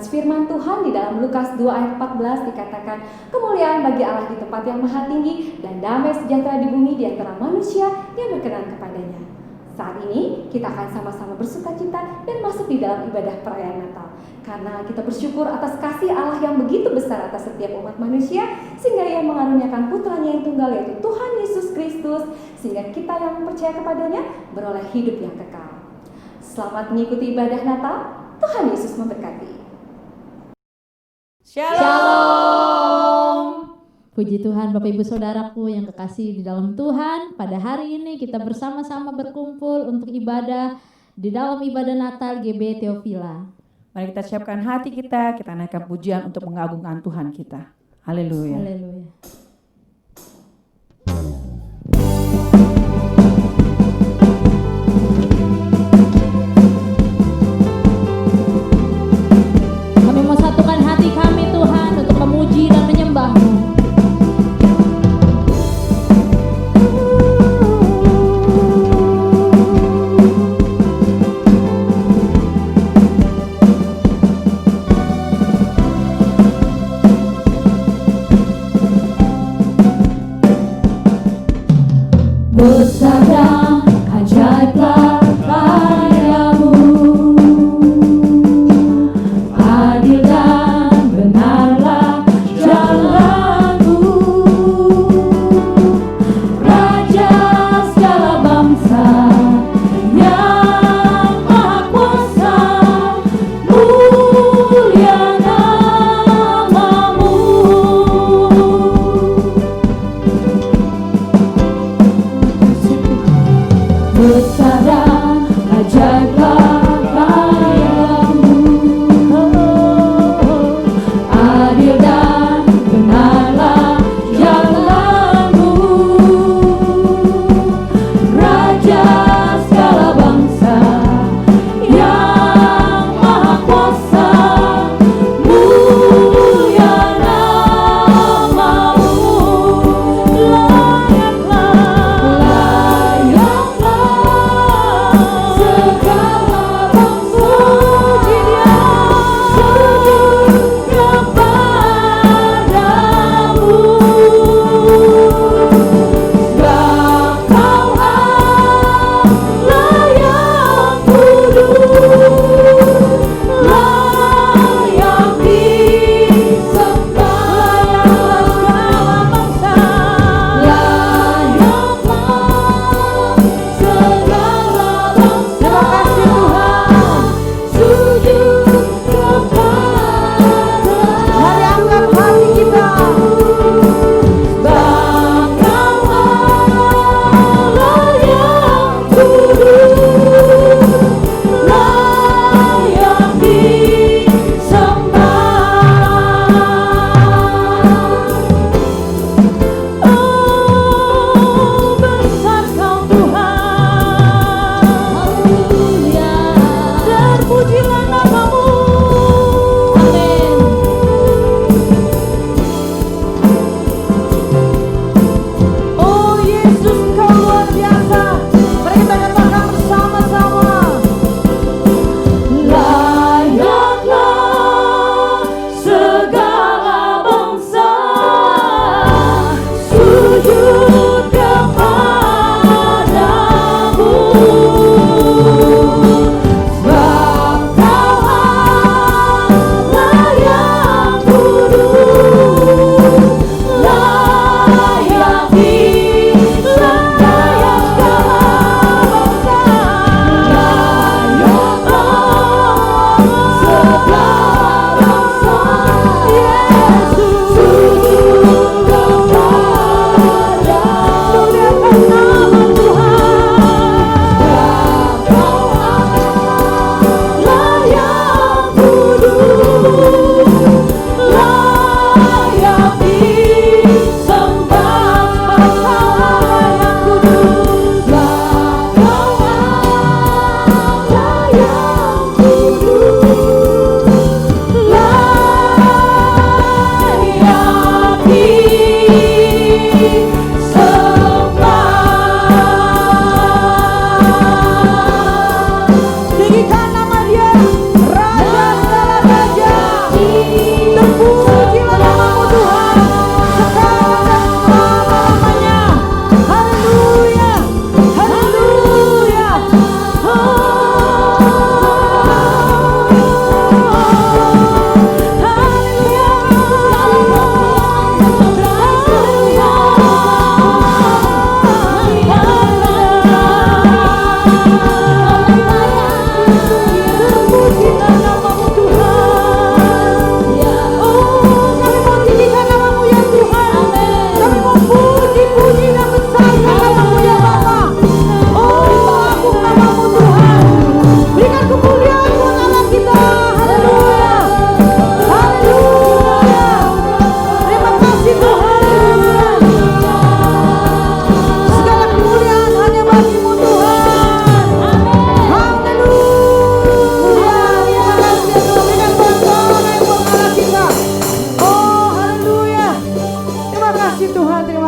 firman Tuhan di dalam Lukas 2 ayat 14 dikatakan, kemuliaan bagi Allah di tempat yang maha tinggi dan damai sejahtera di bumi di antara manusia yang berkenan kepadanya. Saat ini kita akan sama-sama bersukacita dan masuk di dalam ibadah perayaan Natal. Karena kita bersyukur atas kasih Allah yang begitu besar atas setiap umat manusia, sehingga Ia mengaruniakan putranya yang tunggal, yaitu Tuhan Yesus Kristus, sehingga kita yang percaya kepadanya beroleh hidup yang kekal. Selamat mengikuti ibadah Natal. Tuhan Yesus memberkati. Shalom. Puji Tuhan Bapak Ibu Saudaraku yang kekasih di dalam Tuhan. Pada hari ini kita bersama-sama berkumpul untuk ibadah di dalam ibadah Natal GB Theophila. Mari kita siapkan hati kita naikkan pujian untuk mengagungkan Tuhan kita. Haleluya. Haleluya. Kami mau satukan hati kami Tuhan untuk memuji dan menyembah-Mu. Besar dan ajaiblah karya-Mu, adil dan benarlah jalan-Mu, Raja segala bangsa yang maha kuasa, mulia nama-Mu. Besar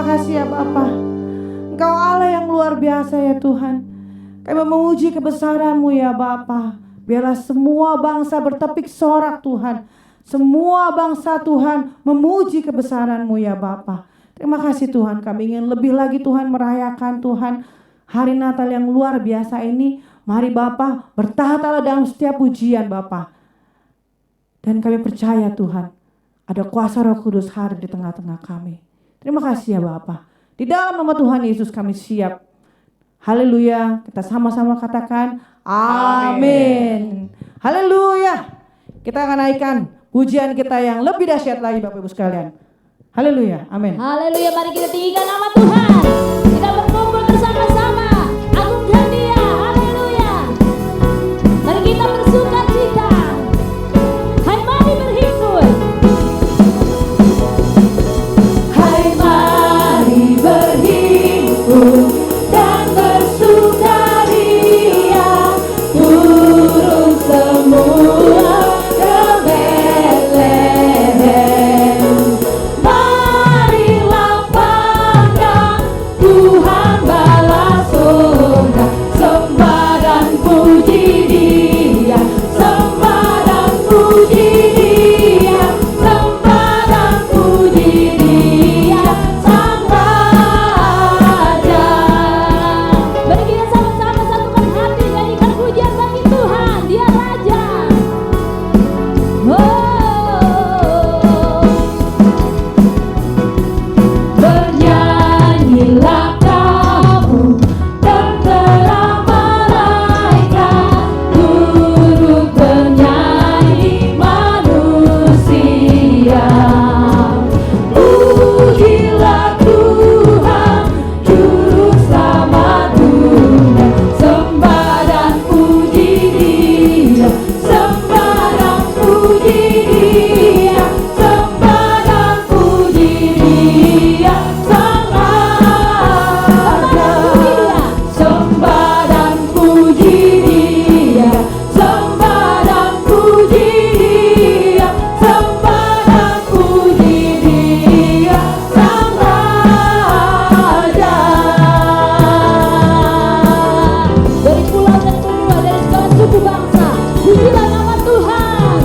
Terima kasih ya Bapa. Engkau Allah yang luar biasa ya Tuhan. Kami memuji kebesaran-Mu ya Bapa. Biarlah semua bangsa bertepik sorak Tuhan. Semua bangsa Tuhan memuji kebesaran-Mu ya Bapa. Terima kasih Tuhan, kami ingin lebih lagi Tuhan merayakan Tuhan hari Natal yang luar biasa ini. Mari Bapa bertahtalah dalam setiap pujian Bapa. Dan kami percaya Tuhan, ada kuasa Roh Kudus hadir di tengah-tengah kami. Terima kasih ya Bapa. Di dalam nama Tuhan Yesus kami siap. Haleluya. Kita sama-sama katakan amin. Haleluya. Kita akan naikkan pujian kita yang lebih dahsyat lagi Bapak Ibu sekalian. Haleluya. Amin. Haleluya, mari kita tinggikan nama Tuhan. Kita berkumpul bersama-sama. Agungkan Dia. Haleluya. Mari kita bersukacita. Hai mari berhimpun. Hai mari berhimpun dan bersukaria. Turun semua ke Betlehem. Marilah pandang Tuhan balas surga. Sembah dan puji Dia. Sembah dan puji Dia. Sembah dan puji Dia. Sang Raja. Mari kita sama-sama satukan hati nyanyikan pujian bagi Tuhan. Dia Raja. Bernyanyilah kamu, tertera malaikat, turut bernyanyi manusia. Pujilah Tuhan, Juru Selamat dunia. Sembah dan puji Dia. Sembah dan puji Dia. Sembah dan puji Dia. Sang Raja. Sembah dan puji Dia. Sembah dan puji Dia. Sembah dan puji Dia. Sang Raja. Dari pulau dan benua, dari segala suku bangsa, pujilah nama Tuhan.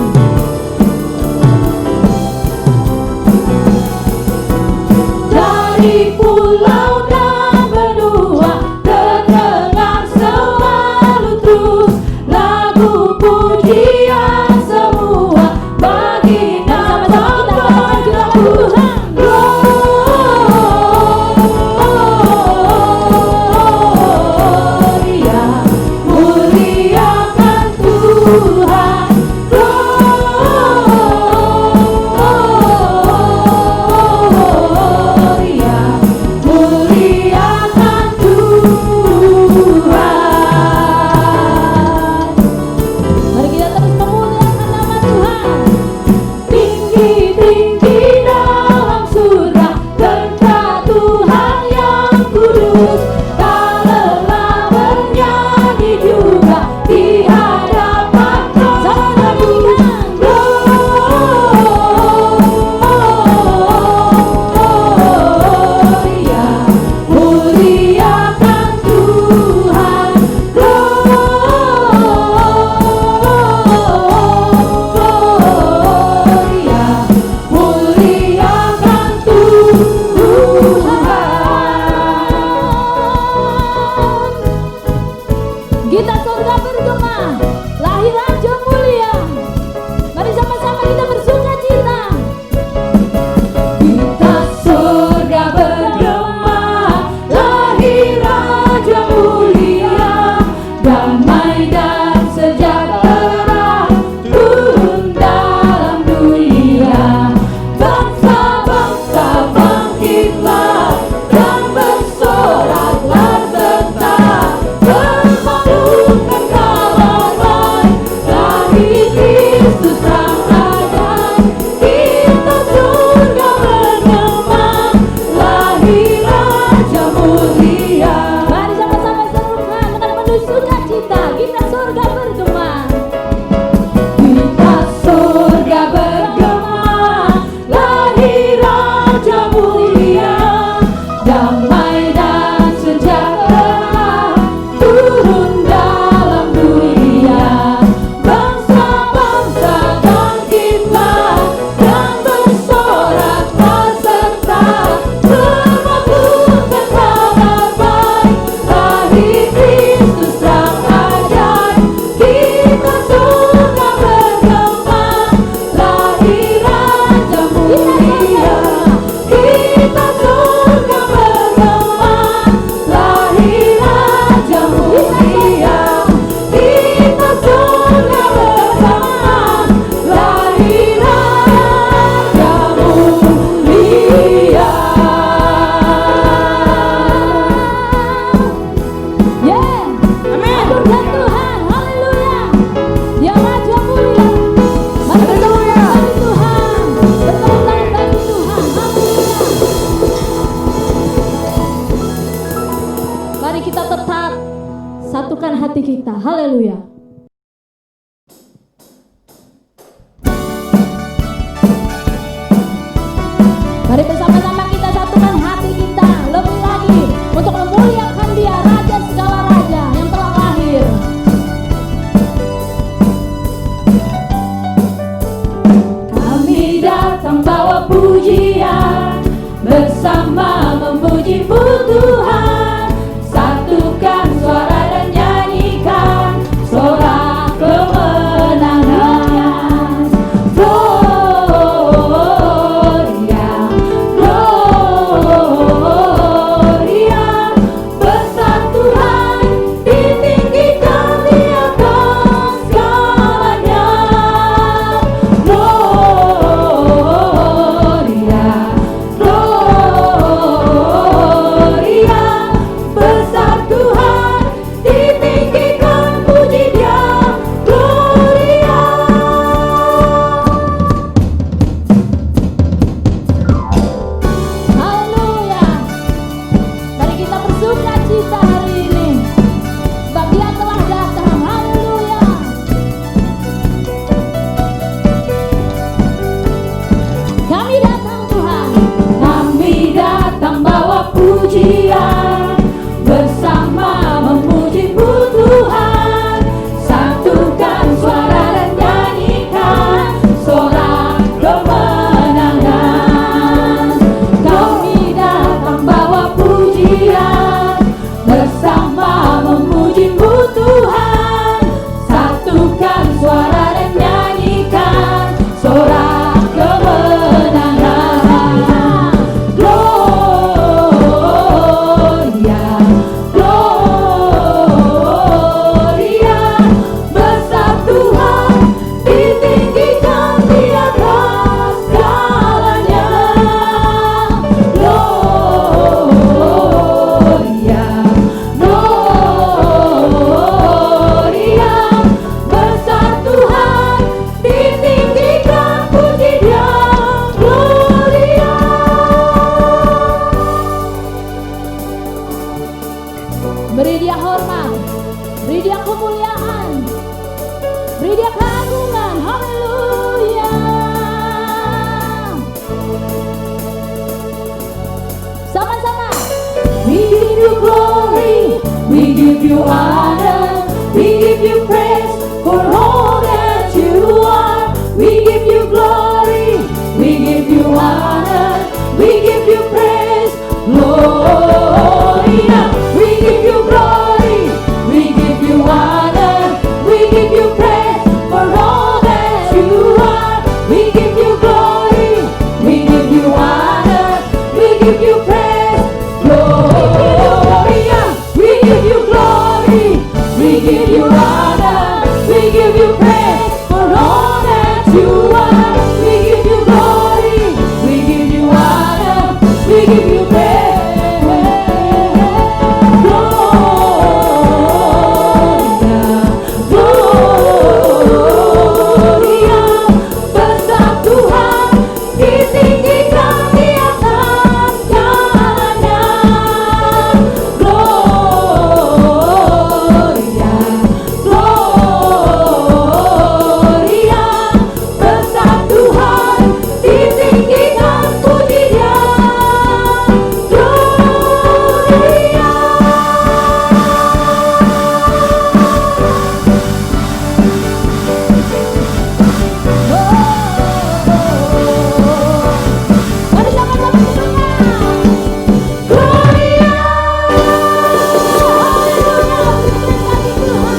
hati kita. Haleluya. Mari bersama-sama kita satukan hati kita lebih lagi untuk memuliakan Dia, Raja segala raja yang telah lahir. Kami datang bawa pujian, bersama memuji-Mu Tuhan. Satukan suara dan nyanyikan sorak kemenangan. Gloria, Gloria, besar Tuhan, ditinggikan di atas segalanya. Gloria, Gloria, besar Tuhan, ditinggikan, puji Dia, Gloria. Haleluya. Mari kita bersuka cita hari ini, sebab Dia telah datang. Haleluya. Kami datang Tuhan, kami datang bawa pujian, bersama memuji-Mu Tuhan. Satukan suara dan nyanyikan sorak kemenangan. Kami datang bawa pujian, bersama memuji-Mu Tuhan. Satukan suara dan nyanyikan sorak kemenangan. Gloria, Gloria, besar Tuhan, ditinggikan di atas segalanya. Gloria, Gloria, besar Tuhan, ditinggikan, puji Dia, Gloria. Beri Dia hormat, beri Dia kemuliaan, beri Dia keagungan. Haleluya. Sama-sama. We give You glory, we give You honor, we give You praise for all that You are. We give You glory, we give You honor, we give You praise. Gloria, we give You glory, we give You honor, we give You praise for all that You are. We give You glory, we give You honor, we give You praise. Gloria, we give You glory, we give You honor, we give You praise for all that You are. We give You glory, we give You honor, we give You praise. Gloria, besar Tuhan, ditinggikan di atas segalanya. Gloria, Gloria, besar Tuhan, ditinggikan, puji Dia, Gloria. Mari sama-sama semuanya. Gloria. Haleluya. Pujikan kami Tuhan.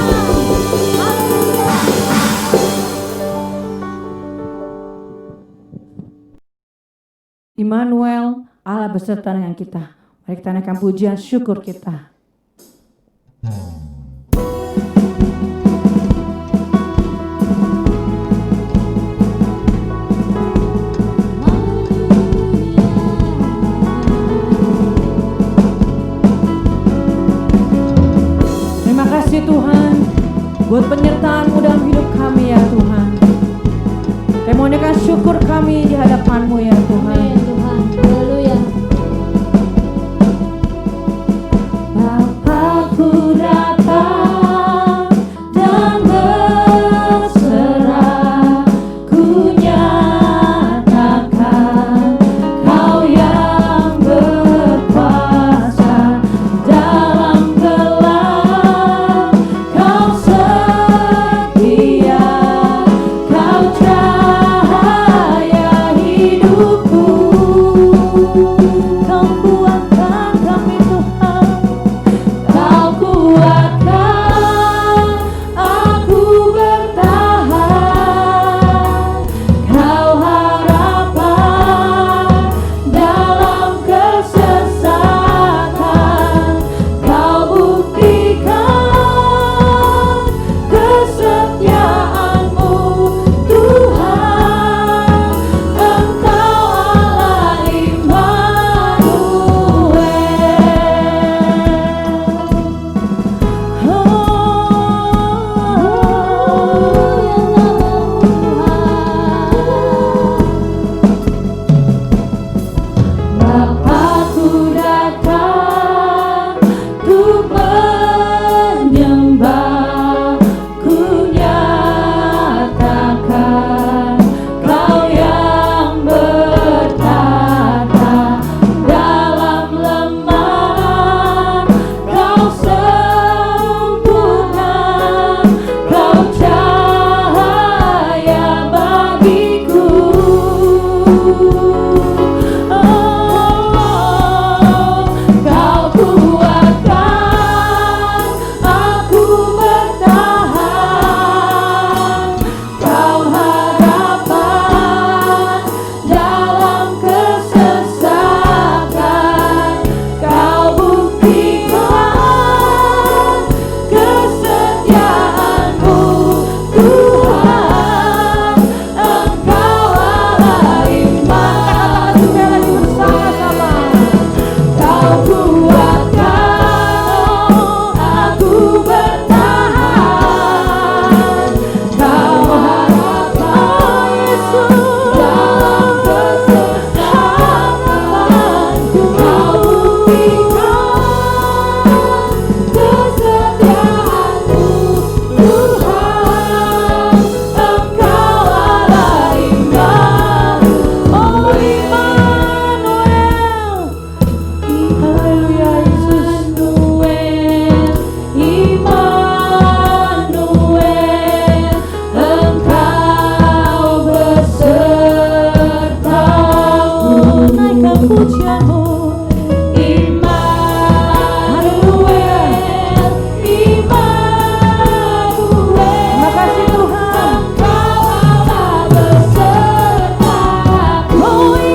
Haleluya. Immanuel, Allah beserta dengan kita. Mari kita naikkan pujian syukur kita. Terima kasih Tuhan buat penyertaan-Mu dalam hidup kami ya Tuhan. Kami mohonkan syukur kami di hadapan-Mu ya Tuhan. Amin Tuhan. Haleluya. Bapakku datang pujamu, Immanuel, Immanuel. Terima kasih Tuhan. Engkau Allah besertaku,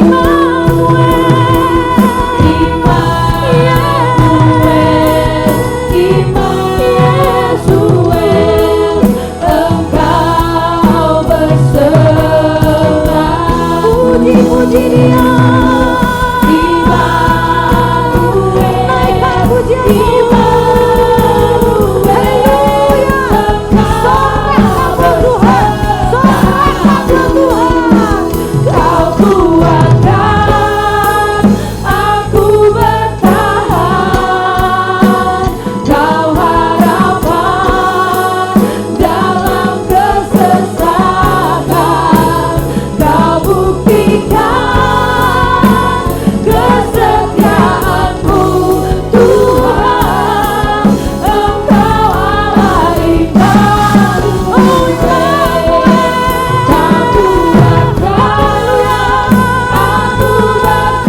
Immanuel, Immanuel, Immanuel. Engkau besertaku. Puji-puji Dia, Immanuel, naikkan pujianmu, Haleluya. Sorakkan Tuhan, sorakkan Tuhan. Kau kuatkan aku bertahan, Kau harapan dalam kesesakan, Kau buktikan kesetiaanmu, Tuhan. Engkau Allah Immanuel.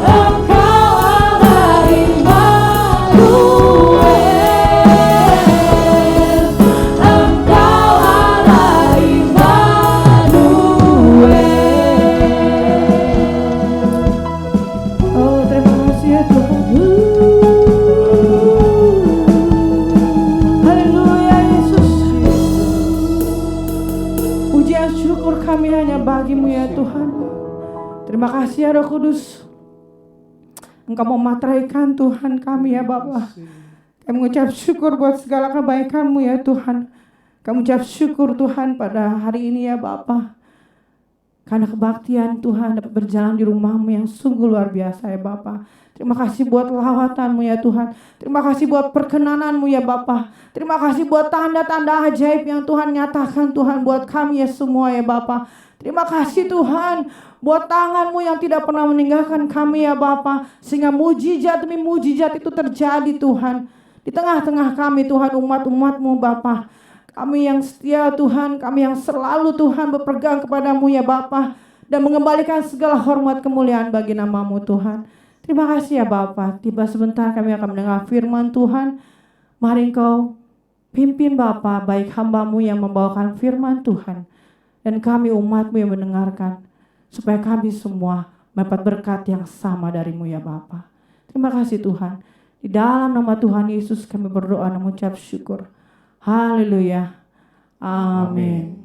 Kau kuatkan aku bertahan, Kau harapan Yesus Terima kasih ya Roh Kudus. Engkau memateraikan Tuhan kami ya Bapa. Kami mengucap syukur buat segala kebaikan-Mu ya Tuhan. Kami mengucap syukur Tuhan pada hari ini ya Bapa. Karena kebaktian Tuhan dapat berjalan di rumah-Mu yang sungguh luar biasa ya Bapa. Terima kasih buat lawatan-Mu ya Tuhan. Terima kasih buat perkenanan-Mu ya Bapa. Terima kasih buat tanda-tanda ajaib yang Tuhan nyatakan Tuhan buat kami ya semua ya Bapa. Terima kasih Tuhan buat tangan-Mu yang tidak pernah meninggalkan kami ya Bapa. Sehingga mujizat demi mujizat itu terjadi Tuhan. Di tengah-tengah kami Tuhan, umat-umat-Mu Bapa. Kami yang setia Tuhan, kami yang selalu Tuhan berpegang kepadamu ya Bapa. Dan mengembalikan segala hormat kemuliaan bagi nama-Mu Tuhan. Terima kasih ya Bapa. Tiba sebentar kami akan mendengar firman Tuhan. Mari Engkau pimpin Bapa, baik hamba-Mu yang membawakan firman Tuhan. Dan kami umat-Mu yang mendengarkan. Supaya kami semua mendapat berkat yang sama dari-Mu ya Bapa. Terima kasih Tuhan. Di dalam nama Tuhan Yesus kami berdoa dan mengucap syukur. Haleluya. Amin.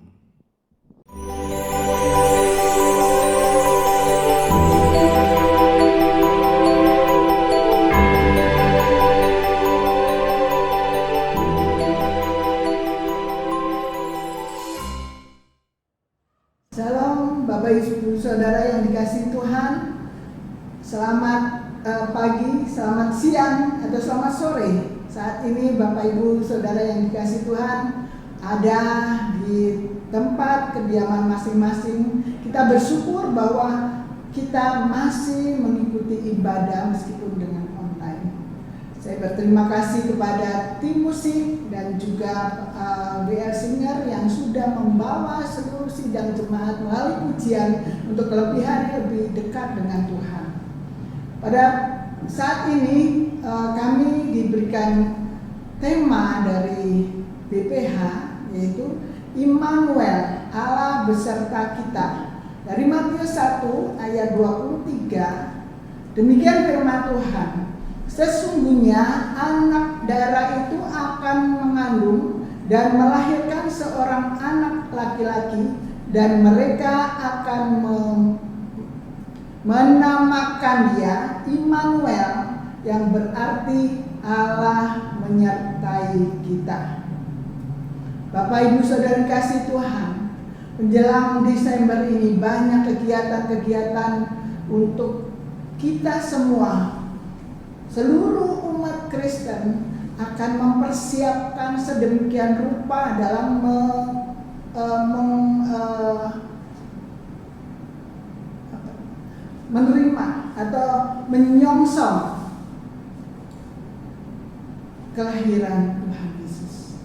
Salam Bapak Ibu Saudara yang dikasihi Tuhan. Selamat pagi, selamat siang, atau selamat sore. Saat ini Bapak Ibu Saudara yang dikasihi Tuhan ada di tempat kediaman masing-masing. Kita bersyukur bahwa kita masih mengikuti ibadah meskipun dengan online. Saya berterima kasih kepada tim musik dan juga WL Singer yang sudah membawa seluruh sidang jemaat melalui pujian untuk lebih dekat dengan Tuhan. Pada saat ini kami diberikan tema dari BPH, yaitu Immanuel, Allah beserta kita. Dari Matius 1 ayat 23, demikian firman Tuhan. Sesungguhnya anak darah itu akan mengandung dan melahirkan seorang anak laki-laki, dan mereka akan menamakan dia Immanuel, yang berarti Allah menyertai kita. Bapak Ibu Saudara kasih Tuhan, menjelang Desember ini banyak kegiatan-kegiatan untuk kita semua. Seluruh umat Kristen akan mempersiapkan sedemikian rupa dalam menerima atau menyongsong kelahiran Tuhan Yesus.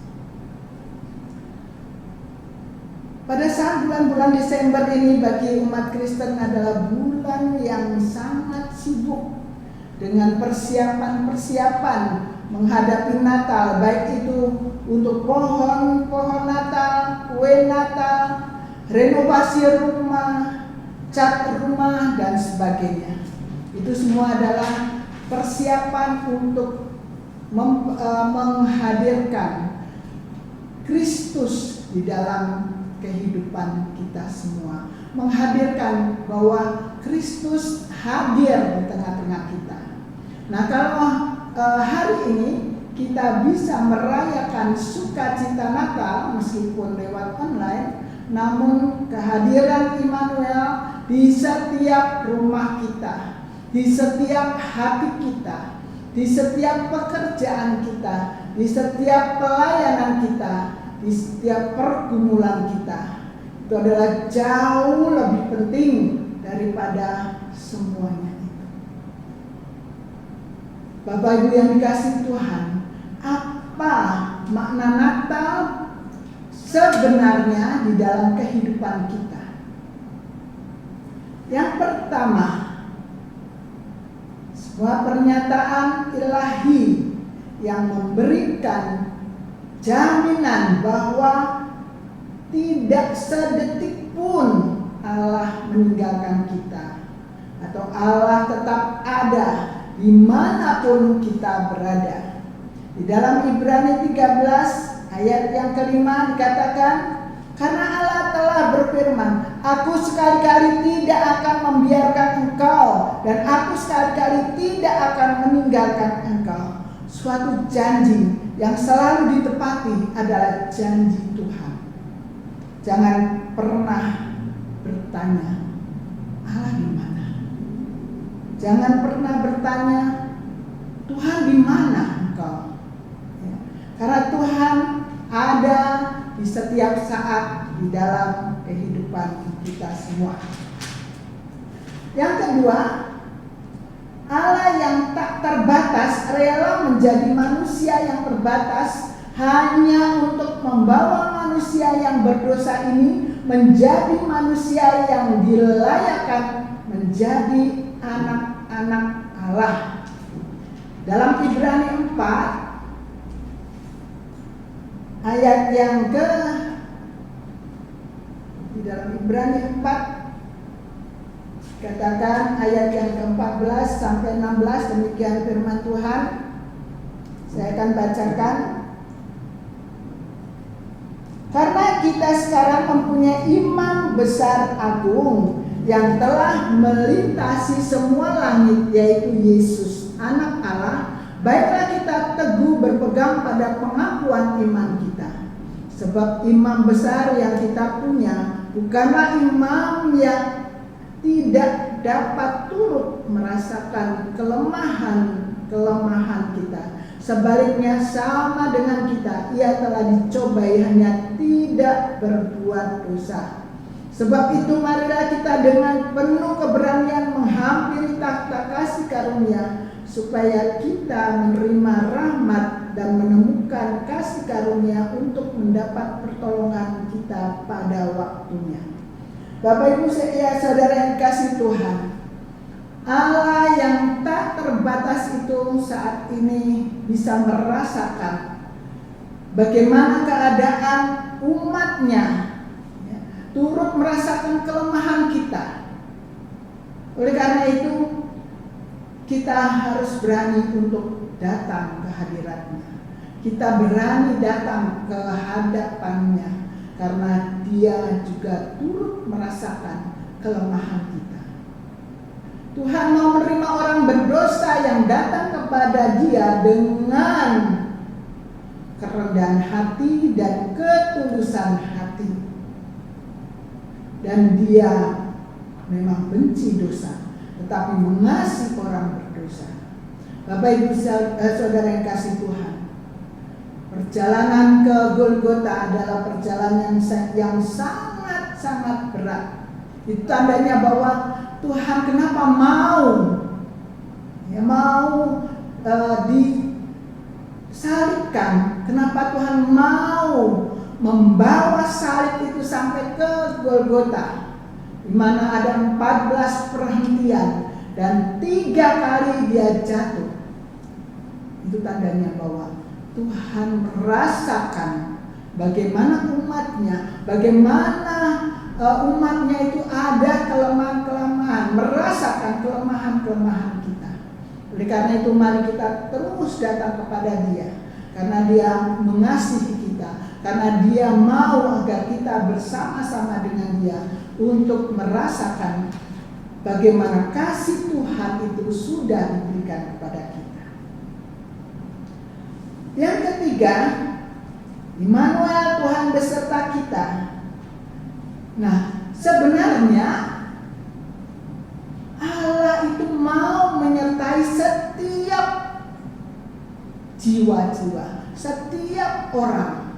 Pada saat bulan-bulan Desember ini bagi umat Kristen adalah bulan yang sangat sibuk dengan persiapan-persiapan menghadapi Natal, baik itu untuk pohon Natal, kue Natal, renovasi rumah, cat rumah, dan sebagainya. Itu semua adalah persiapan untuk menghadirkan Kristus di dalam kehidupan kita semua, menghadirkan bahwa Kristus hadir di tengah-tengah kita. Nah, kalau hari ini kita bisa merayakan sukacita Natal meskipun lewat online, namun kehadiran Immanuel di setiap rumah kita, di setiap hati kita, di setiap pekerjaan kita, di setiap pelayanan kita, di setiap pergumulan kita, itu adalah jauh lebih penting daripada semuanya itu. Bapak Ibu yang dikasihi Tuhan, apa makna Natal sebenarnya di dalam kehidupan kita? Yang pertama, sebuah pernyataan ilahi yang memberikan jaminan bahwa tidak sedetik pun Allah meninggalkan kita, atau Allah tetap ada dimanapun kita berada. Di dalam Ibrani 13 ayat yang kelima dikatakan, karena Allah telah berfirman, aku sekali-kali tidak akan membiarkan engkau, dan aku sekali-kali tidak akan meninggalkan engkau. Suatu janji yang selalu ditepati adalah janji Tuhan. Jangan pernah bertanya, Allah di mana? Jangan pernah bertanya, Tuhan di mana engkau? Ya. Karena Tuhan ada di setiap saat di dalam kehidupan kita semua. Yang kedua, Allah yang tak terbatas rela menjadi manusia yang terbatas hanya untuk membawa manusia yang berdosa ini menjadi manusia yang dilayakkan menjadi anak-anak Allah. Dalam Ibrani 4 ayat yang di dalam Ibrani 4 katakan ayat yang ke-14 sampai 16, demikian firman Tuhan. Saya akan bacakan. Karena kita sekarang mempunyai imam besar agung yang telah melintasi semua langit, yaitu Yesus, Anak Allah, baiklah kita teguh berpegang pada pengakuan iman kita. Sebab imam besar yang kita punya bukanlah imam yang tidak dapat turut merasakan kelemahan kita. Sebaliknya sama dengan kita, ia telah dicobai hanya tidak berbuat dosa. Sebab itu marilah kita dengan penuh keberanian menghampiri takhta kasih karunia, supaya kita menerima rahmat dan menemukan kasih karunia untuk mendapat pertolongan kita pada waktunya. Bapak Ibu saudara yang dikasihi Tuhan, Allah yang tak terbatas itu saat ini bisa merasakan bagaimana keadaan umatnya, turut merasakan kelemahan kita. Oleh karena itu, kita harus berani untuk datang ke hadiratnya. Kita berani datang ke hadapannya, karena Dia juga turut merasakan kelemahan kita. Tuhan mau menerima orang berdosa yang datang kepada Dia dengan kerendahan hati dan ketulusan hati. Dan Dia memang benci dosa, tetapi mengasihi orang berdosa. Bapak Ibu saudara yang kasih Tuhan, perjalanan ke Golgota adalah perjalanan yang sangat-sangat berat. Itu tandanya bahwa Tuhan kenapa mau disalibkan, kenapa Tuhan mau membawa salib itu sampai ke Golgota, di mana ada 14 perhentian dan 3 kali Dia jatuh. Itu tandanya bahwa Tuhan merasakan bagaimana umatnya, umatnya itu ada kelemahan-kelemahan, merasakan kelemahan-kelemahan kita. Oleh karena itu mari kita terus datang kepada Dia, karena Dia mengasihi kita, karena Dia mau agar kita bersama-sama dengan Dia untuk merasakan bagaimana kasih Tuhan itu sudah diberikan kepada kita. Yang ketiga, Immanuel, Tuhan beserta kita. Nah, sebenarnya Allah itu mau menyertai setiap jiwa-jiwa, setiap orang,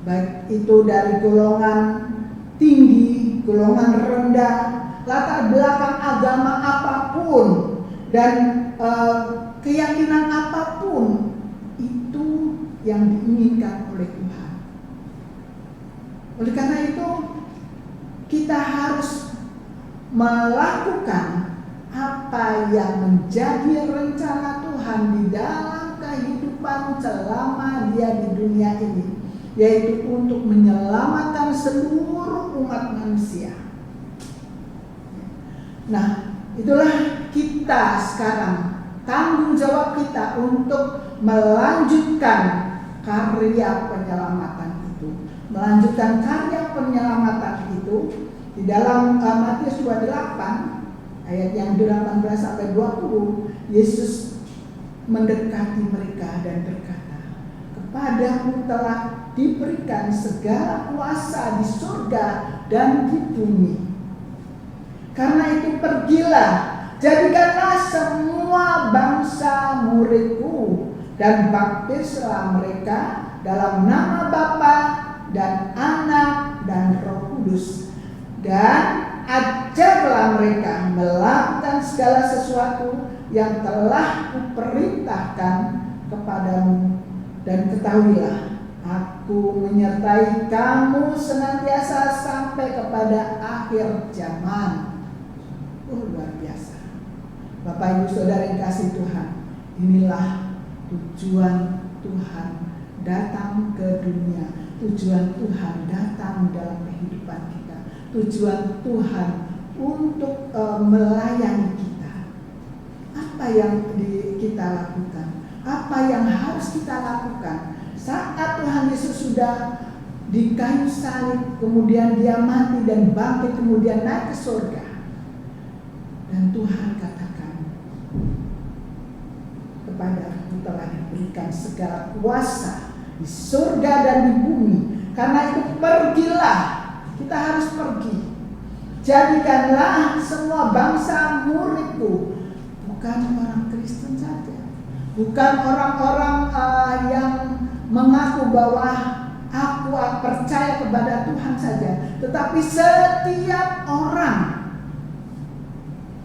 baik itu dari golongan tinggi, golongan rendah, latar belakang agama apapun, dan keyakinan apapun, itu yang diinginkan oleh Tuhan. Oleh karena itu, kita harus melakukan apa yang menjadi rencana Tuhan di dalam kehidupan selama Dia di dunia ini, yaitu untuk menyelamatkan seluruh umat manusia. Nah, itulah kita sekarang, tanggung jawab kita untuk melanjutkan karya penyelamatan itu. Melanjutkan karya penyelamatan itu di dalam Matius 28 ayat yang 18 sampai 20, Yesus mendekati mereka dan berkata, "Kepadamu telah diberikan segala kuasa di surga dan di bumi. Karena itu pergilah, jadikanlah semua bangsa muridku dan baptislah mereka dalam nama Bapa dan Anak dan Roh Kudus. Dan ajarlah mereka melakukan segala sesuatu yang telah kuperintahkan kepadamu. Dan ketahuilah, Aku menyertai kamu senantiasa sampai kepada akhir zaman." Luar biasa. Bapak Ibu Saudara yang kasih Tuhan, inilah tujuan Tuhan datang ke dunia. Tujuan Tuhan datang dalam kehidupan kita. Tujuan Tuhan untuk melayani kita. Apa yang kita lakukan? Apa yang harus kita lakukan? Saat Tuhan Yesus sudah di kayu salib, kemudian Dia mati dan bangkit, kemudian naik ke surga. Dan Tuhan katakan, "Kepadaku telah diberikan segala kuasa di surga dan di bumi. Karena itu pergilah." Kita harus pergi. "Jadikanlah semua bangsa muridku." Bukan orang Kristen saja, bukan orang-orang yang mengaku bahwa aku percaya kepada Tuhan saja, tetapi setiap orang,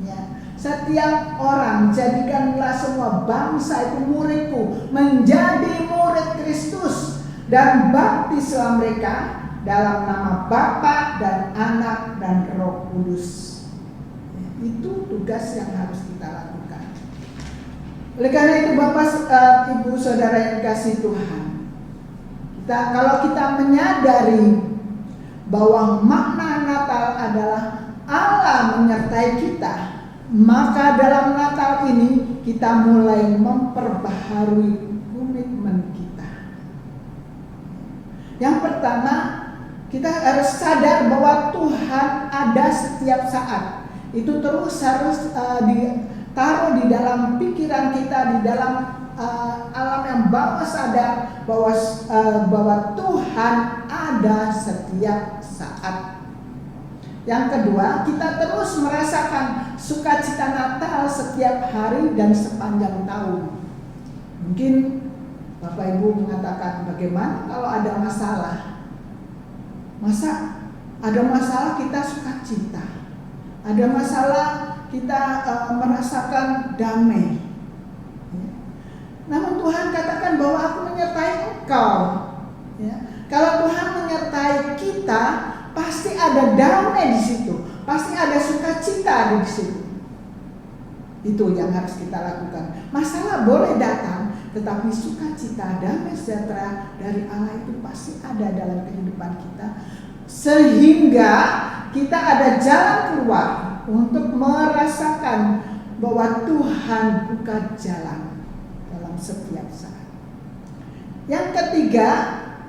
ya, setiap orang, jadikanlah semua bangsa itu muridku, menjadi murid Kristus, dan baptislah mereka dalam nama Bapa dan Anak dan Roh Kudus. Itu tugas yang harus kita lakukan. Oleh karena itu Bapak, Ibu, Saudara yang dikasihi Tuhan, kalau kita menyadari bahwa makna Natal adalah Allah menyertai kita, maka dalam Natal ini kita mulai memperbaharui komitmen kita. Yang pertama, kita harus sadar bahwa Tuhan ada setiap saat. Itu terus harus ditaruh di dalam pikiran kita, di dalam alam yang bawah sadar bahwa Tuhan ada setiap saat. Yang kedua, kita terus merasakan sukacita Natal setiap hari dan sepanjang tahun. Mungkin Bapak Ibu mengatakan, bagaimana kalau ada masalah? Masa ada masalah kita sukacita? Ada masalah kita merasakan damai? Namun Tuhan katakan bahwa aku menyertai engkau. Ya. Kalau Tuhan menyertai kita, pasti ada damai di situ, pasti ada sukacita di situ. Itu yang harus kita lakukan. Masalah boleh datang, tetapi sukacita, damai sejahtera dari Allah itu pasti ada dalam kehidupan kita, sehingga kita ada jalan keluar untuk merasakan bahwa Tuhan buka jalan dalam setiap saat. Yang ketiga,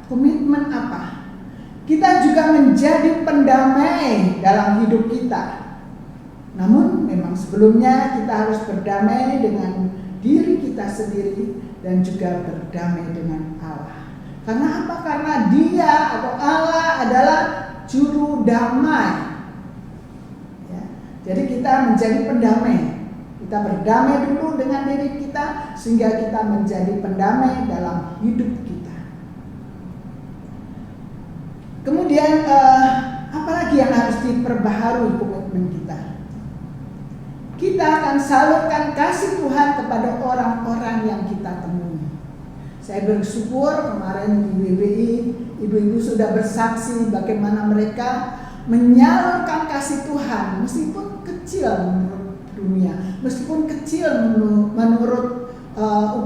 komitmen apa? Kita juga menjadi pendamai dalam hidup kita. Namun memang sebelumnya kita harus berdamai dengan diri kita sendiri dan juga berdamai dengan Allah. Karena apa? Karena Dia atau Allah adalah juru damai. Ya. Jadi kita menjadi pendamai. Kita berdamai dulu dengan diri kita sehingga kita menjadi pendamai dalam hidup kita. Kemudian apalagi yang harus diperbaharui komitmen kita? Kita akan salurkan kasih Tuhan kepada orang-orang yang kita temui. Saya bersyukur kemarin di WBI, ibu-ibu sudah bersaksi bagaimana mereka menyalurkan kasih Tuhan meskipun kecil menurut dunia, meskipun kecil menurut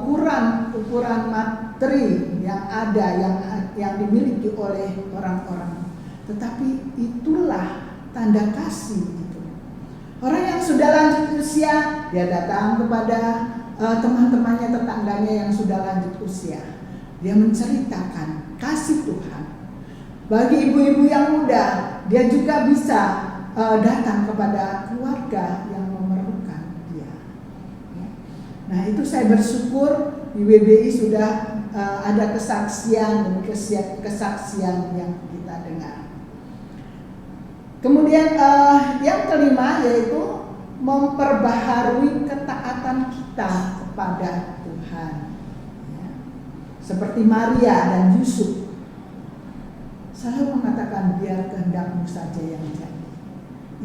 ukuran materi yang ada, yang dimiliki oleh orang-orang. Tetapi itulah tanda kasih itu. Orang yang sudah lanjut usia, dia datang kepada teman-temannya, tetangganya yang sudah lanjut usia. Dia menceritakan kasih Tuhan. Bagi ibu-ibu yang muda, dia juga bisa datang kepada keluarga yang memerlukan dia. Nah, itu saya bersyukur di WBI sudah ada kesaksian dan kesaksian yang kita dengar. Kemudian yang kelima yaitu memperbaharui ketaatan kita kepada Tuhan. Ya. Seperti Maria dan Yusuf selalu mengatakan biar kehendakmu saja yang jadi.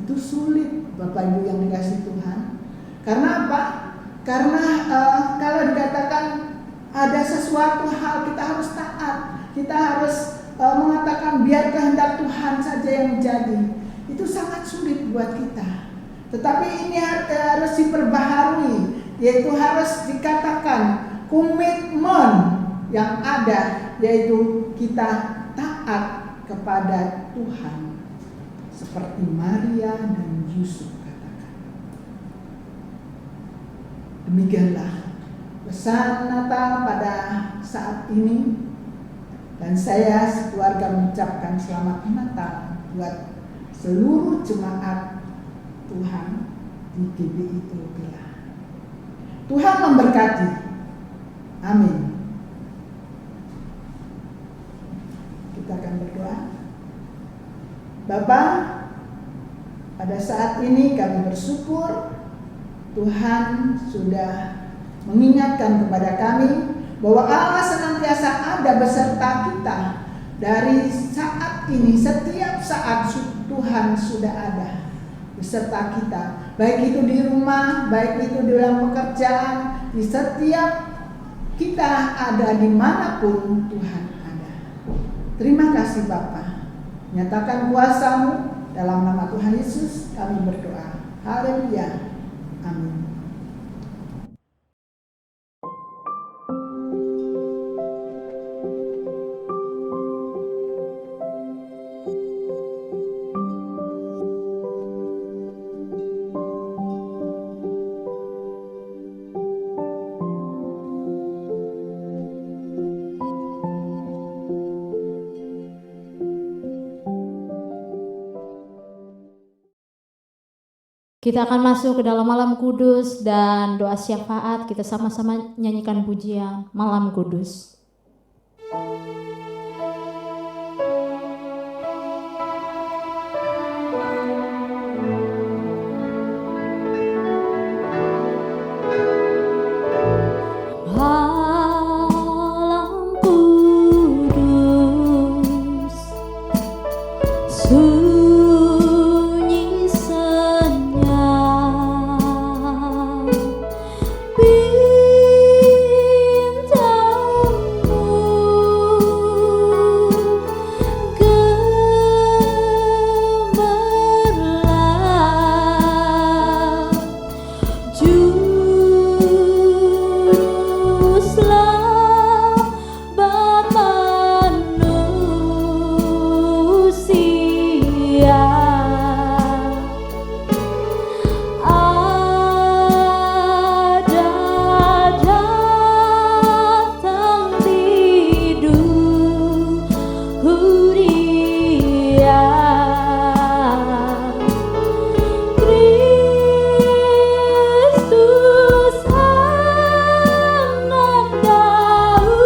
Itu sulit Bapak Ibu yang dikasihi Tuhan. Karena apa? Karena kalau dikatakan ada sesuatu hal kita harus taat, kita harus mengatakan biar kehendak Tuhan saja yang jadi. Itu sangat sulit buat kita. Tetapi ini harus diperbaharui, yaitu harus dikatakan komitmen yang ada, yaitu kita taat kepada Tuhan seperti Maria dan Yusuf katakan. Demikianlah pesan Natal pada saat ini, dan saya sekeluarga mengucapkan selamat Natal buat seluruh jemaat Tuhan di GBI Tropea. Tuhan memberkati. Amin. Kita akan berdoa. Bapa, pada saat ini kami bersyukur Tuhan sudah mengingatkan kepada kami bahwa Allah senantiasa ada beserta kita. Dari saat ini, setiap saat Tuhan sudah ada. beserta kita, baik itu di rumah, baik itu di dalam pekerjaan, di setiap kita ada dimanapun Tuhan ada. Terima kasih Bapa. Nyatakan kuasa-Mu dalam nama Tuhan Yesus kami berdoa. Haleluya. Amin. Kita akan masuk ke dalam malam kudus dan doa syafaat. Kita sama-sama nyanyikan pujian Malam Kudus. Malam kudus, sunyi senyap, bintangmu gemerlap, juru selamat manusia. Ada datang tidur dia, Kristus anak Daud,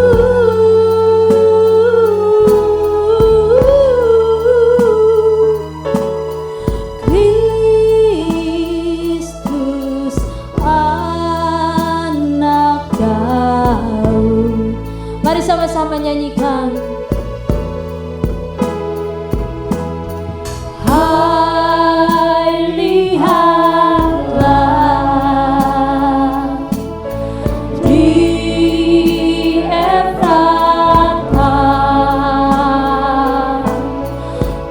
Kristus anak Daud. Mari sama-sama nyanyikan. Hai, lihatlah di Efrata,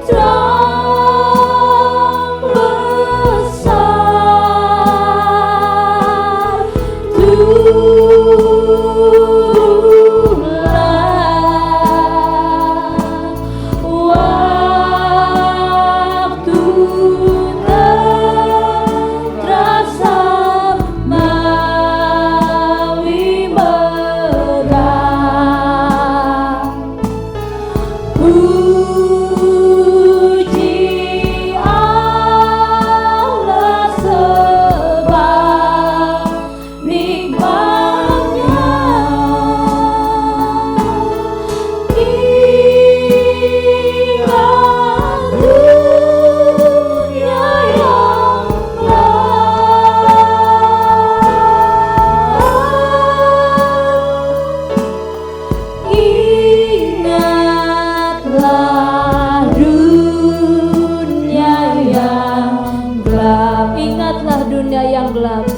terang besar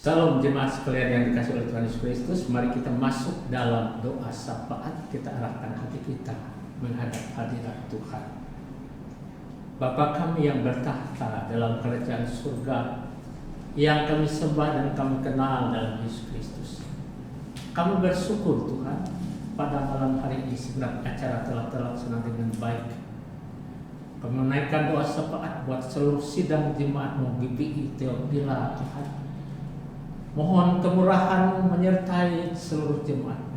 Salam jemaat sekalian yang dikasih oleh Tuhan Yesus Kristus. Mari kita masuk dalam doa syafaat. Kita arahkan hati kita menghadap hadirat Tuhan. Bapa kami yang bertahta dalam kerajaan surga, yang kami sembah dan kami kenal dalam Yesus Kristus. Kami bersyukur Tuhan, pada malam hari ini segenap acara telah terlaksana dengan baik. Kami menaikkan doa syafaat buat seluruh sidang jemaat-Mu GPI Theobila Tuhan. Mohon kemurahan-Mu menyertai seluruh jemaat-Mu.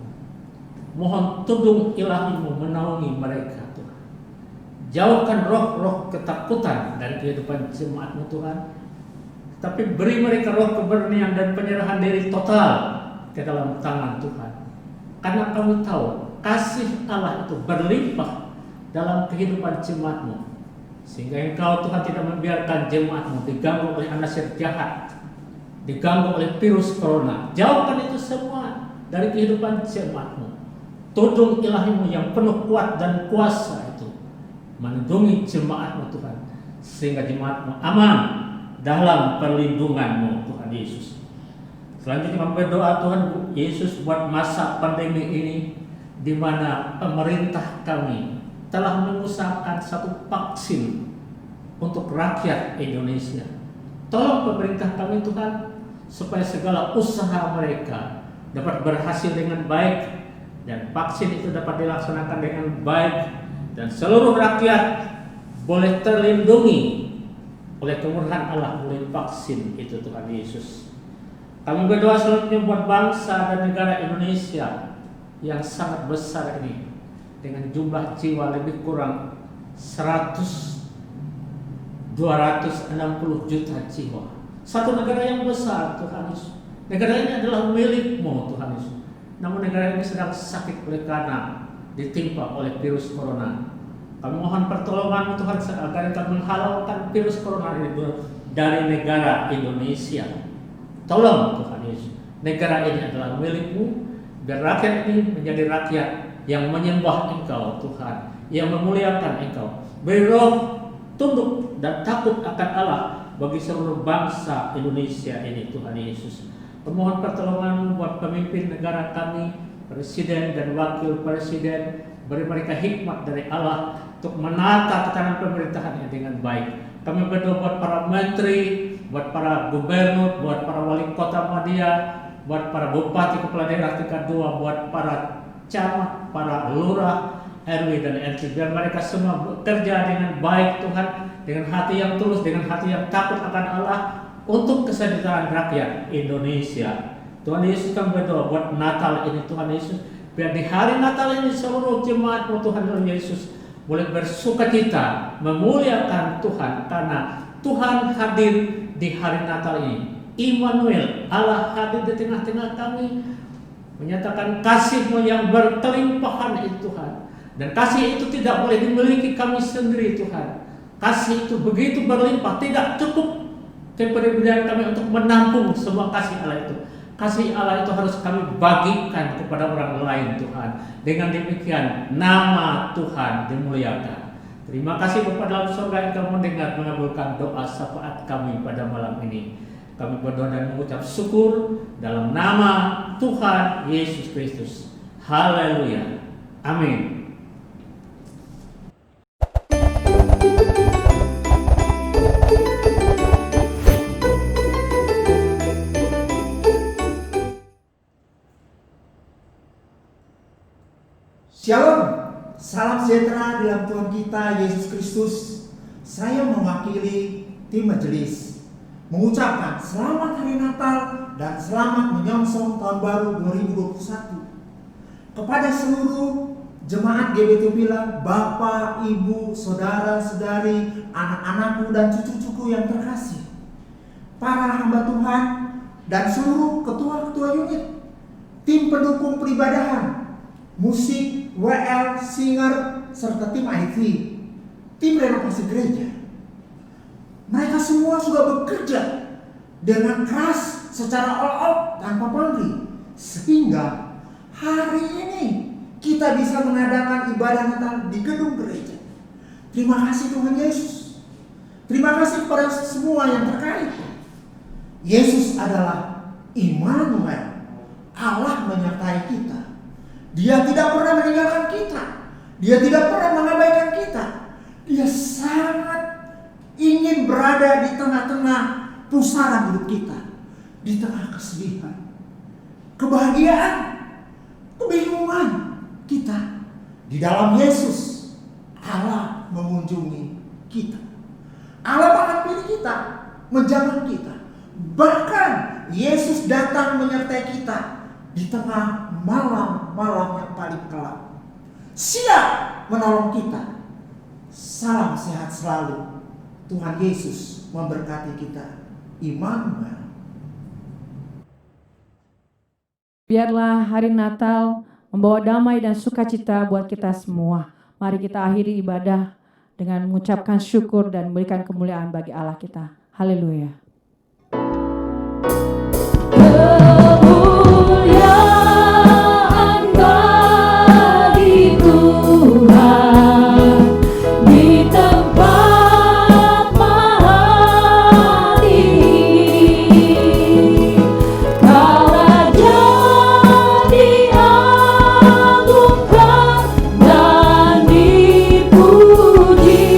Mohon tudung ilahi-Mu menaungi mereka Tuhan. Jauhkan roh-roh ketakutan dari kehidupan jemaat-Mu Tuhan. Tapi beri mereka roh keberanian dan penyerahan diri total ke dalam tangan Tuhan. Karena kami tahu kasih Allah itu berlimpah dalam kehidupan jemaat-Mu. Sehingga Engkau Tuhan tidak membiarkan jemaat-Mu diganggu oleh anasir jahat, diganggu oleh virus corona. Jauhkan itu semua dari kehidupan jemaat-Mu. Tudung ilahi-Mu yang penuh kuat dan kuasa itu melindungi jemaat-Mu Tuhan, sehingga jemaat-Mu aman dalam perlindungan-Mu Tuhan Yesus. Selanjutnya kami berdoa Tuhan Yesus buat masa pandemi ini, di mana pemerintah kami telah mengusahakan satu vaksin untuk rakyat Indonesia. Tolong pemerintah kami Tuhan, supaya segala usaha mereka dapat berhasil dengan baik, dan vaksin itu dapat dilaksanakan dengan baik, dan seluruh rakyat boleh terlindungi oleh kemurahan Allah melalui vaksin itu Tuhan Yesus. Kami berdoa selanjutnya buat bangsa dan negara Indonesia yang sangat besar ini, dengan jumlah jiwa lebih kurang 260 juta jiwa. Satu negara yang besar Tuhan Yesus. Negara ini adalah milik-Mu Tuhan Yesus. Namun negara ini sedang sakit oleh karena ditimpa oleh virus corona. Kami mohon pertolongan Tuhan agar kami menghalaukan virus corona ini dari negara Indonesia. Tolong Tuhan Yesus, negara ini adalah milik-Mu, biar rakyat ini menjadi rakyat yang menyembah Engkau Tuhan, yang memuliakan Engkau. Beri roh tunduk dan takut akan Allah bagi seluruh bangsa Indonesia ini Tuhan Yesus. Pemohon pertolongan buat pemimpin negara kami, presiden dan wakil presiden. Beri mereka hikmat dari Allah untuk menata tatanan pemerintahannya dengan baik. Kami berdoa buat para menteri, buat para gubernur, buat para wali kota Madia, buat para bupati, kepala daerah tingkat 2, buat para camat, para lurah, RW dan RT. Biar mereka semua bekerja dengan baik Tuhan, dengan hati yang tulus, dengan hati yang takut akan Allah, untuk kesejahteraan rakyat Indonesia. Tuhan Yesus, kami berdoa buat Natal ini Tuhan Yesus, biar di hari Natal ini seluruh jemaat-Mu Tuhan Yesus boleh bersukacita memuliakan Tuhan, karena Tuhan hadir di hari Natal ini. Immanuel, Allah hadir di tengah-tengah kami, menyatakan kasih-Mu yang berkelimpahan itu Tuhan. Dan kasih itu tidak boleh dimiliki kami sendiri Tuhan. Kasih itu begitu berlimpah, tidak cukup kepribadian kami untuk menampung semua kasih Allah itu. Kasih Allah itu harus kami bagikan kepada orang lain Tuhan. Dengan demikian nama Tuhan dimuliakan. Terima kasih Bapa dalam surga yang Kau mendengar mengabulkan doa syafaat kami pada malam ini. Kami berdoa dan mengucap syukur dalam nama Tuhan Yesus Kristus. Haleluya. Amin. Shalom, salam sejahtera dalam Tuhan kita Yesus Kristus. Saya mewakili tim majelis mengucapkan selamat hari Natal dan selamat menyongsong tahun baru 2021 kepada seluruh jemaat GBT Pilar, Bapak, Ibu, Saudara-saudari, anak-anakku dan cucu-cucuku yang terkasih, para hamba Tuhan dan seluruh ketua-ketua unit, tim pendukung peribadahan, musik, WL, singer, serta tim IT, tim renovasi gereja. Mereka semua sudah bekerja dengan keras secara all out tanpa pamrih, sehingga hari ini kita bisa mengadakan ibadah Natal di gedung gereja. Terima kasih Tuhan Yesus. Terima kasih kepada semua yang terkait. Yesus adalah Immanuel, Allah menyertai kita. Dia tidak pernah meninggalkan kita. Dia tidak pernah mengabaikan kita. Dia sangat ingin berada di tengah-tengah pusaran hidup kita. Di tengah kesedihan, kebahagiaan, kebingungan kita. Di dalam Yesus, Allah mengunjungi kita. Allah mengambil kita, menjaga kita. Bahkan Yesus datang menyertai kita di tengah malam-malam yang paling gelap. Siap menolong kita. Salam sehat selalu. Tuhan Yesus memberkati kita. Immanuel. Biarlah hari Natal membawa damai dan sukacita buat kita semua. Mari kita akhiri ibadah dengan mengucapkan syukur dan memberikan kemuliaan bagi Allah kita. Haleluya. Kemuliaan bagi Tuhan di tempat maha tinggi. Kau Raja diagungkan dan dipuji.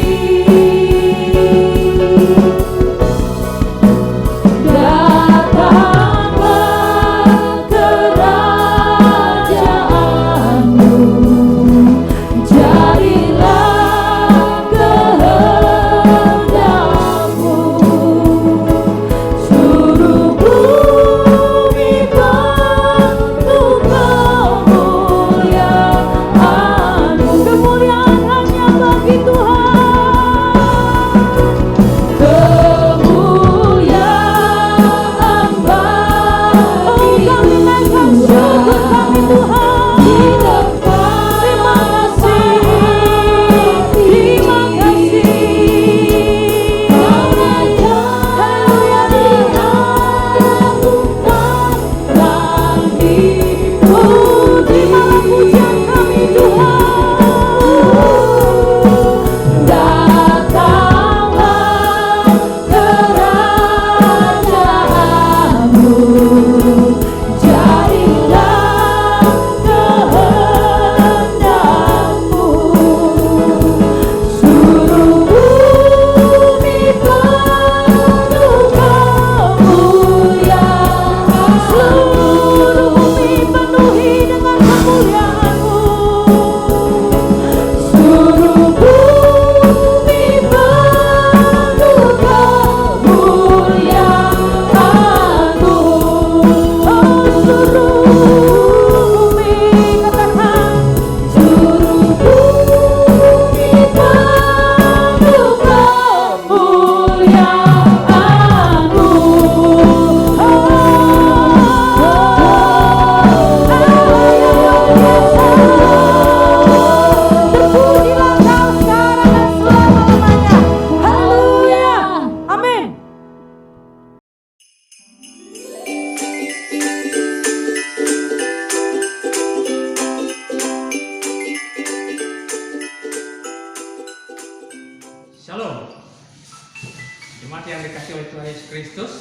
Jemaat yang dikasih oleh Tuhan Yesus Kristus,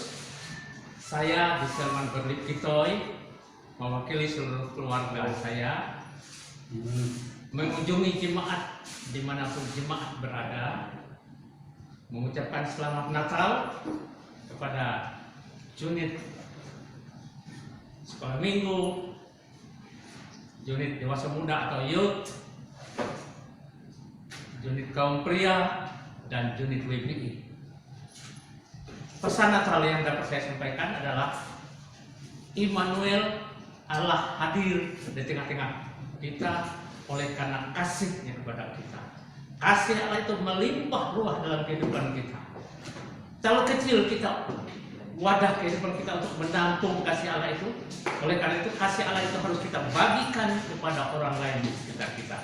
saya Biselman Berlip Kitoy mewakili seluruh keluarga saya mengunjungi jemaat dimanapun jemaat berada, mengucapkan selamat Natal kepada unit sekolah minggu, unit dewasa muda atau youth, unit kaum pria, dan unit WBI. Pesan Natal yang dapat saya sampaikan adalah Immanuel, Allah hadir di tengah-tengah kita oleh karena kasih-Nya kepada kita. Kasih Allah itu melimpah ruah dalam kehidupan kita. Kalau kecil kita, wadah kehidupan kita untuk menampung kasih Allah itu. Oleh karena itu kasih Allah itu harus kita bagikan kepada orang lain di sekitar kita.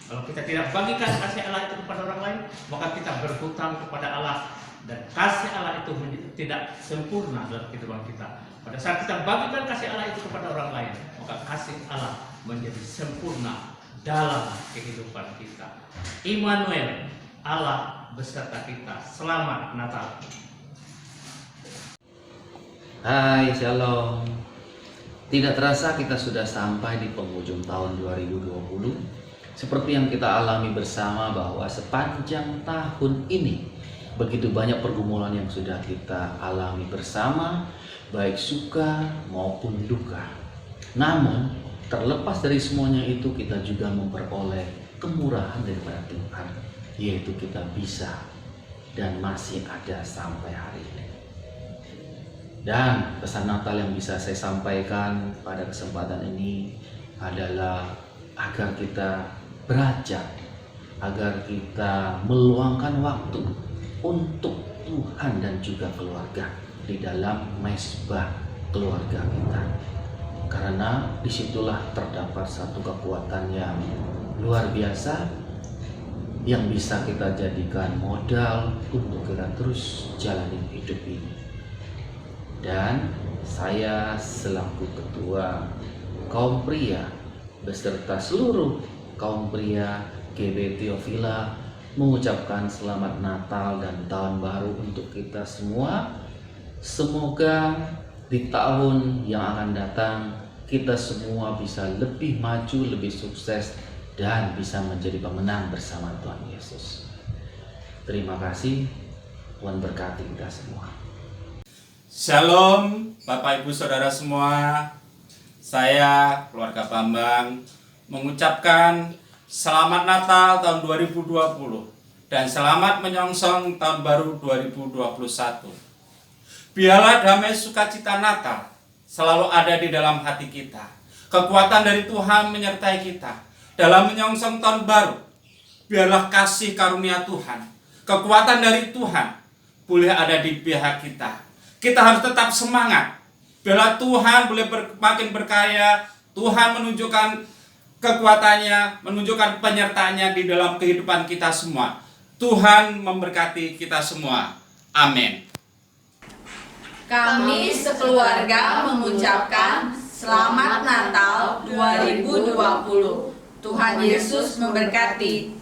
Kalau kita tidak bagikan kasih Allah itu kepada orang lain, maka kita berhutang kepada Allah. Dan kasih Allah itu tidak sempurna dalam kehidupan kita. Pada saat kita bagikan kasih Allah itu kepada orang lain, maka kasih Allah menjadi sempurna dalam kehidupan kita. Immanuel, Allah beserta kita. Selamat Natal. Hai, Shalom. Tidak terasa kita sudah sampai di penghujung tahun 2020. Seperti yang kita alami bersama bahwa sepanjang tahun ini begitu banyak pergumulan yang sudah kita alami bersama, baik suka maupun duka. Namun, terlepas dari semuanya itu, kita juga memperoleh kemurahan daripada Tuhan, yaitu kita bisa dan masih ada sampai hari ini. Dan pesan Natal yang bisa saya sampaikan pada kesempatan ini adalah agar kita beranjak, agar kita meluangkan waktu untuk Tuhan dan juga keluarga di dalam mezbah keluarga kita. Karena disitulah terdapat satu kekuatan yang luar biasa yang bisa kita jadikan modal untuk kita terus jalani hidup ini. Dan saya selaku ketua kaum pria beserta seluruh kaum pria GB Theophila mengucapkan selamat Natal dan Tahun Baru untuk kita semua. Semoga di tahun yang akan datang kita semua bisa lebih maju, lebih sukses, dan bisa menjadi pemenang bersama Tuhan Yesus. Terima kasih, Tuhan berkati kita semua. Shalom Bapak Ibu Saudara semua. Saya keluarga Bambang mengucapkan selamat Natal tahun 2020 dan selamat menyongsong tahun baru 2021. Biarlah damai sukacita Natal selalu ada di dalam hati kita. Kekuatan dari Tuhan menyertai kita dalam menyongsong tahun baru. Biarlah kasih karunia Tuhan, kekuatan dari Tuhan boleh ada di pihak kita. Kita harus tetap semangat. Biarlah Tuhan boleh makin berkaya. Tuhan menunjukkan kekuatannya, menunjukkan penyertaannya di dalam kehidupan kita semua. Tuhan memberkati kita semua. Amin. Kami sekeluarga mengucapkan Selamat Natal 2020. Tuhan Yesus memberkati.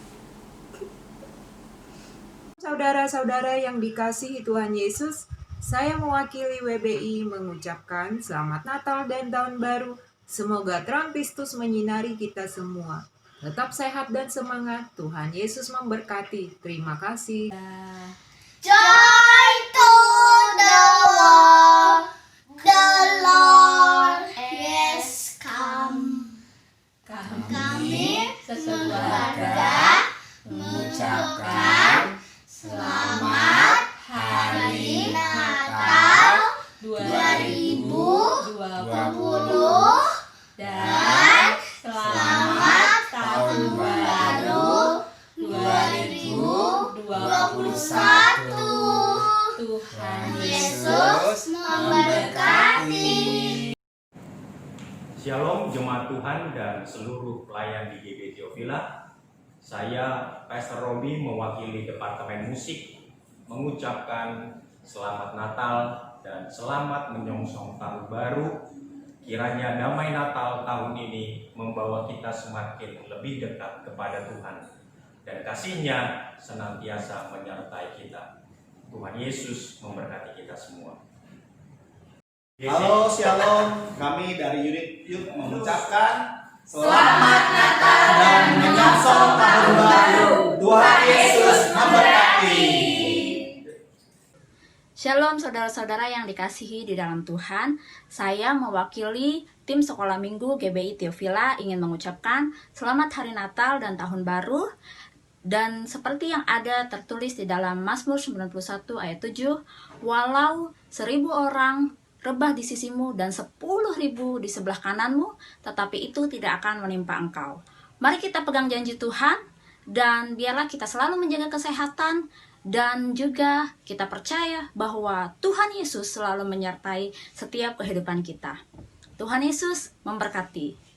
Saudara-saudara yang dikasihi Tuhan Yesus, saya mewakili WBI mengucapkan Selamat Natal dan Tahun Baru. Semoga terang Kristus menyinari kita semua. Tetap sehat dan semangat. Tuhan Yesus memberkati. Terima kasih. Joy to the world, the Lord is come. Kami sekeluarga mengucapkan Selamat Hari Natal 2020 dan Selamat Tahun Baru 2021. Tuhan Yesus memberkati. Shalom jemaat Tuhan dan seluruh pelayan di GB Theophila. Saya Pastor Robi mewakili Departemen Musik mengucapkan Selamat Natal dan selamat menyongsong Tahun Baru. Kiranya damai Natal tahun ini membawa kita semakin lebih dekat kepada Tuhan dan kasih-Nya senantiasa menyertai kita. Tuhan Yesus memberkati kita semua. Halo, shalom. Kami dari unit Youth mengucapkan Selamat Natal dan menyongsong Tahun Baru. Tuhan Yesus memberkati. Shalom saudara-saudara yang dikasihi di dalam Tuhan. Saya mewakili tim sekolah minggu GBI Theophila ingin mengucapkan Selamat Hari Natal dan Tahun Baru. Dan seperti yang ada tertulis di dalam Mazmur 91 ayat 7, walau 1000 orang rebah di sisimu dan 10.000 di sebelah kananmu, tetapi itu tidak akan menimpa engkau. Mari kita pegang janji Tuhan, dan biarlah kita selalu menjaga kesehatan, dan juga kita percaya bahwa Tuhan Yesus selalu menyertai setiap kehidupan kita. Tuhan Yesus memberkati.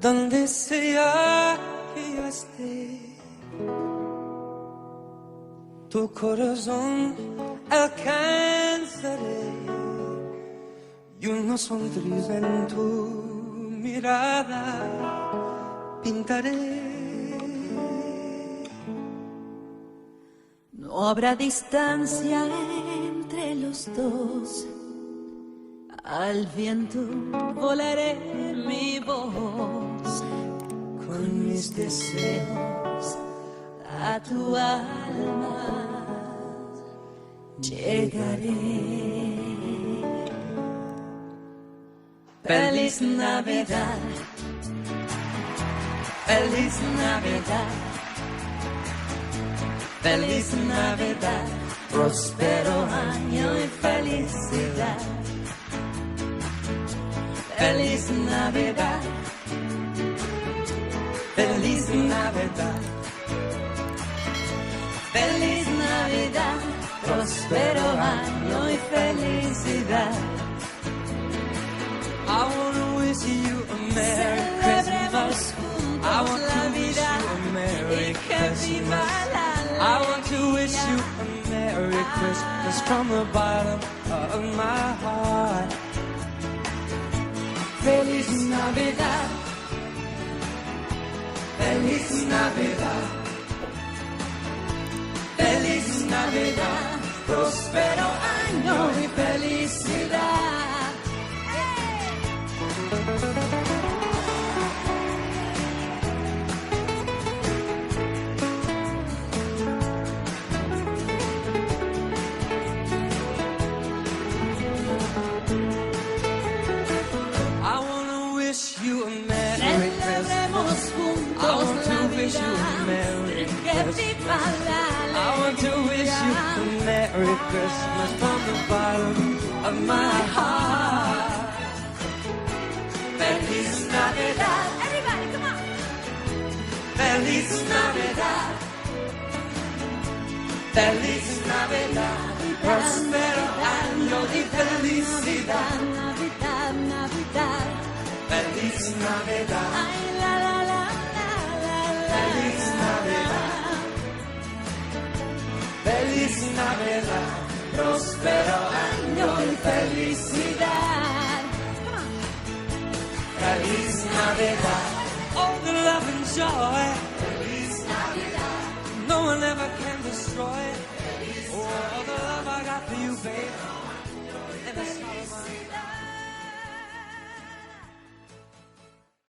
donde sea que yo esté, tu corazón alcanzaré y una sonrisa en tu mirada pintaré. No habrá distancia entre los dos, al viento volaré mi voz, con mis deseos a tu alma llegaré. Feliz Navidad, feliz Navidad, feliz Navidad, próspero año y felicidad. Feliz Navidad, feliz Navidad, feliz Navidad, próspero año y felicidad. I wanna wish you a Merry Christmas. I want to wish you a Merry Christmas. I want to wish you a Merry Christmas from the bottom of my heart. Feliz Navidad, Feliz Navidad, feliz Navidad, próspero año y felicidad. I wanna wish you a Merry Christmas. I want to wish you a Merry Christmas. I want to wish you a Merry Christmas from the bottom of my heart. Feliz Navidad, everybody, come on. Feliz Navidad, Feliz Navidad, próspero año y felicidad. Navidad, Navidad, Feliz Navidad, ay la la la la la la. Feliz Navidad, Feliz Navidad, Próspero año y felicidad. Feliz Navidad, all the love and joy. Feliz Navidad, No one ever can destroy it. Oh, all the love I got for you, babe. And the smile of mine.